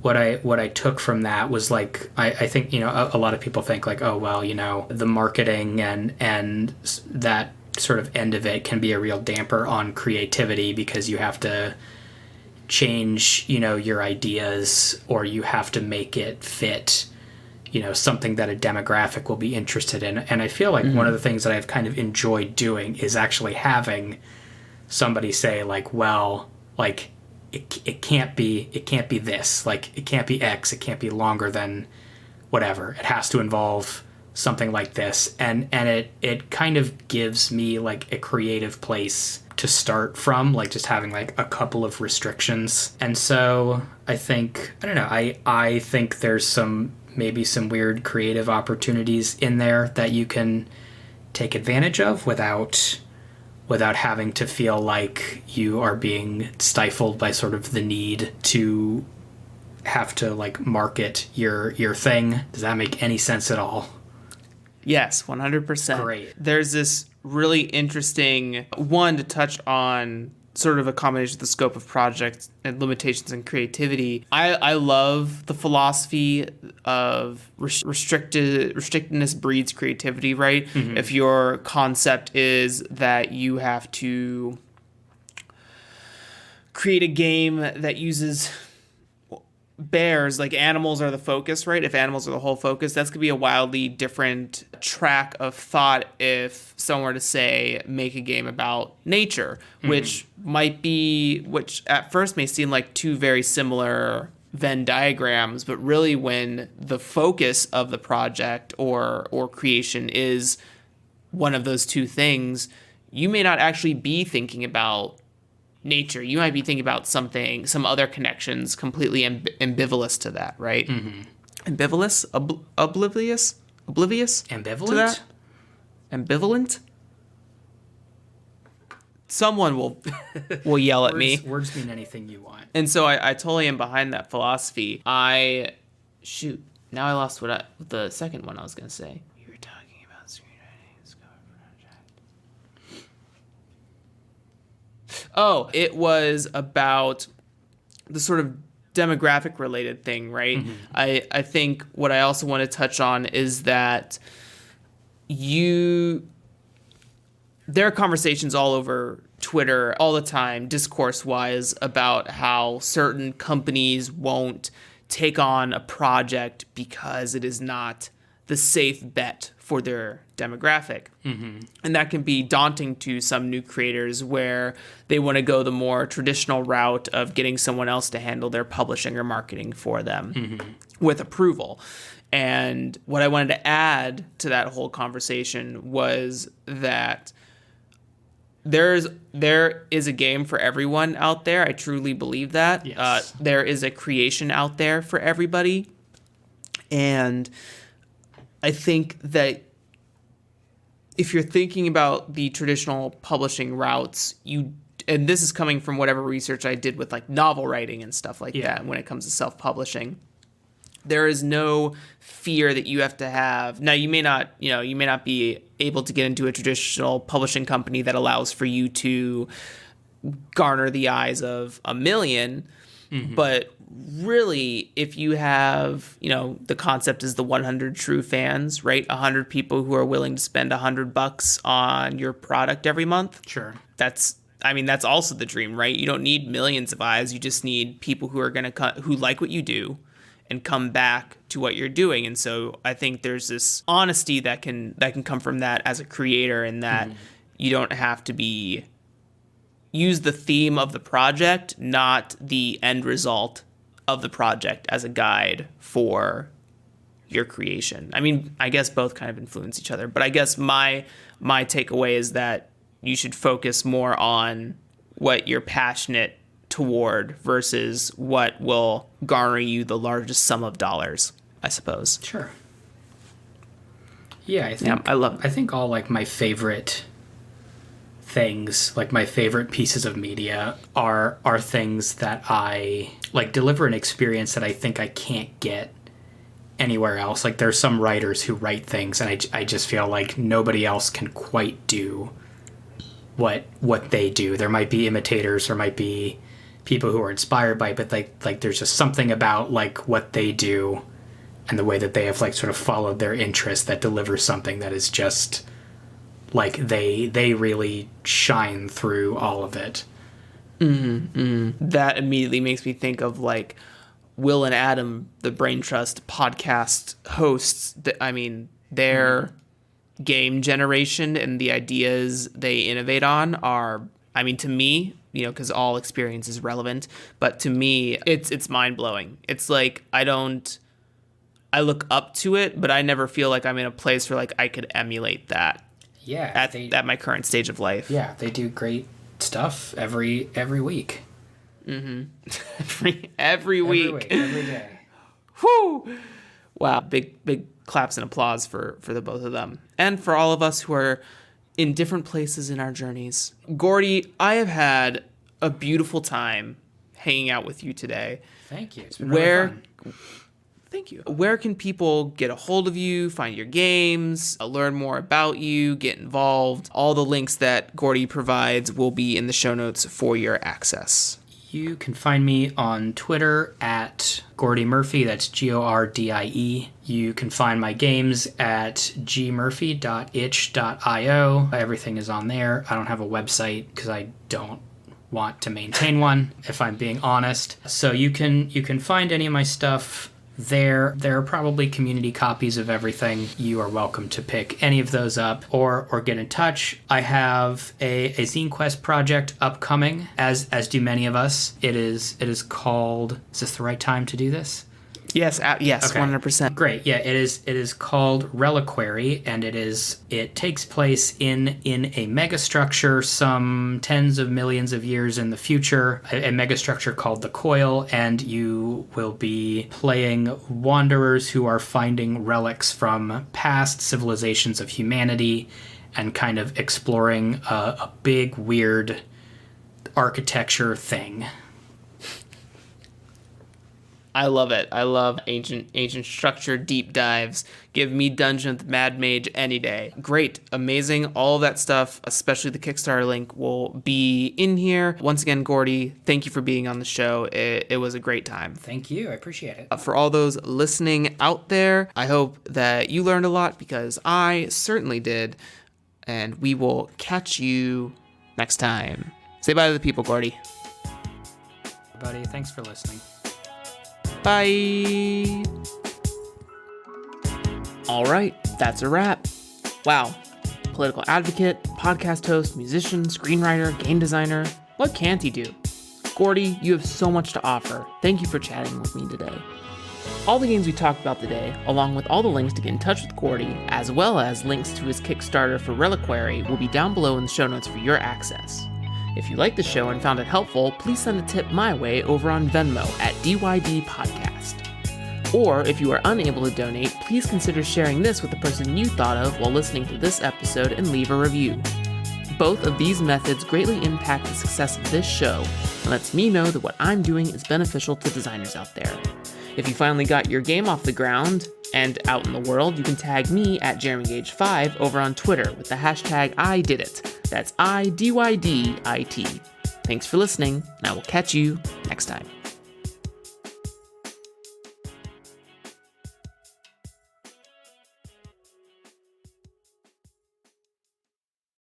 what I took from that was like, I think, you know, a lot of people think like, oh, well, you know, the marketing and that sort of end of it can be a real damper on creativity, because you have to change, you know, your ideas, or you have to make it fit, you know, something that a demographic will be interested in. And I feel like one of the things that I've kind of enjoyed doing is actually having somebody say like, well, like it can't be this, like it can't be X, it can't be longer than whatever. It has to involve something like this. And it kind of gives me like a creative place to start from, like just having like a couple of restrictions. And so I think, I don't know, I think there's maybe some weird creative opportunities in there that you can take advantage of without having to feel like you are being stifled by sort of the need to have to like market your thing. Does that make any sense at all? Yes, 100%. Great. There's this really interesting one to touch on sort of a combination of the scope of projects and limitations and creativity. I love the philosophy of restrictedness breeds creativity, right? Mm-hmm. If your concept is that you have to create a game that uses bears, like animals are the focus, right? If animals are the whole focus, that's going to be a wildly different track of thought if someone were to say, make a game about nature, which at first may seem like two very similar Venn diagrams, but really when the focus of the project or creation is one of those two things, you may not actually be thinking about nature. You might be thinking about some other connections completely ambivalent to that, right? Mm-hmm. Ambivalent? Oblivious? Ambivalent? To that? Ambivalent? Someone will yell at me. Words mean anything you want. And so I totally am behind that philosophy. Now I lost the second one I was going to say. You were talking about screenwriting, scope project. Oh, it was about the sort of demographic related thing, right? Mm-hmm. I think what I also want to touch on is that there are conversations all over Twitter all the time, discourse-wise, about how certain companies won't take on a project because it is not the safe bet for their demographic. Mm-hmm. And that can be daunting to some new creators where they want to go the more traditional route of getting someone else to handle their publishing or marketing for them with approval. And what I wanted to add to that whole conversation was that there is a game for everyone out there. I truly believe that. Yes. There is a creation out there for everybody. And I think that if you're thinking about the traditional publishing routes, and this is coming from whatever research I did with like novel writing and stuff like that when it comes to self-publishing, there is no fear that you have to have. Now, you may not be able to get into a traditional publishing company that allows for you to garner the eyes of 1 million. Mm-hmm. But really, if you have, the concept is the 100 true fans, right? 100 people who are willing to spend $100 on your product every month. Sure. That's also the dream, right? You don't need millions of eyes. You just need people who are who like what you do and come back to what you're doing. And so I think there's this honesty that can come from that as a creator, and that you don't have to use the theme of the project, not the end result of the project, as a guide for your creation. I mean, I guess both kind of influence each other, but I guess my takeaway is that you should focus more on what you're passionate toward versus what will garner you the largest sum of dollars, I suppose. Sure. Yeah, I think all like my favorite things, like my favorite pieces of media are things that I like deliver an experience that I think I can't get anywhere else. Like there's some writers who write things and I just feel like nobody else can quite do what they do. There might be imitators, there might be people who are inspired by it, but like there's just something about like what they do and the way that they have like sort of followed their interest that delivers something that is just like they really shine through all of it. Mm-hmm, mm-hmm. That immediately makes me think of like Will and Adam, the Brain Trust podcast hosts. Their game generation and the ideas they innovate on are, to me, because all experience is relevant, but to me, it's mind-blowing. It's like I look up to it, but I never feel like I'm in a place where like I could emulate that. Yeah. At my current stage of life. Yeah, they do great stuff every week. Mm-hmm. every week. Every day. Whew! Wow, big claps and applause for the both of them. And for all of us who are in different places in our journeys. Gordie, I have had a beautiful time hanging out with you today. Thank you. It's been really fun. Thank you. Where can people get a hold of you, find your games, learn more about you, get involved? All the links that Gordie provides will be in the show notes for your access. You can find me on Twitter at Gordie Murphy. That's Gordie. You can find my games at gmurphy.itch.io. Everything is on there. I don't have a website because I don't want to maintain one, if I'm being honest. So you can find any of my stuff there. There are probably community copies of everything. You are welcome to pick any of those up or get in touch. I have a Zine Quest project upcoming, as do many of us. It is called, is this the right time to do this? Yes, yes, okay. 100%. Great. Yeah, it is called RELIQUARY, and it takes place in a megastructure some tens of millions of years in the future, a megastructure called the Coil, and you will be playing wanderers who are finding relics from past civilizations of humanity and kind of exploring a big, weird architecture thing. I love it. I love ancient structure deep dives. Give me Dungeon of the Mad Mage any day. Great. Amazing. All of that stuff, especially the Kickstarter link, will be in here. Once again, Gordie, thank you for being on the show. It was a great time. Thank you. I appreciate it. For all those listening out there, I hope that you learned a lot because I certainly did. And we will catch you next time. Say bye to the people, Gordie. Everybody, thanks for listening. Bye. All right, that's a wrap. Wow. Political advocate, podcast host, musician, screenwriter, game designer. What can't he do? Gordie, you have so much to offer. Thank you for chatting with me today. All the games we talked about today, along with all the links to get in touch with Gordie, as well as links to his Kickstarter for Reliquary, will be down below in the show notes for your access. If you liked the show and found it helpful, please send a tip my way over on Venmo at DYD Podcast. Or if you are unable to donate, please consider sharing this with the person you thought of while listening to this episode and leave a review. Both of these methods greatly impact the success of this show and lets me know that what I'm doing is beneficial to designers out there. If you finally got your game off the ground and out in the world, you can tag me at JeremyGage5 over on Twitter with the hashtag #IDidIt. That's IDYDIT. Thanks for listening, and I will catch you next time.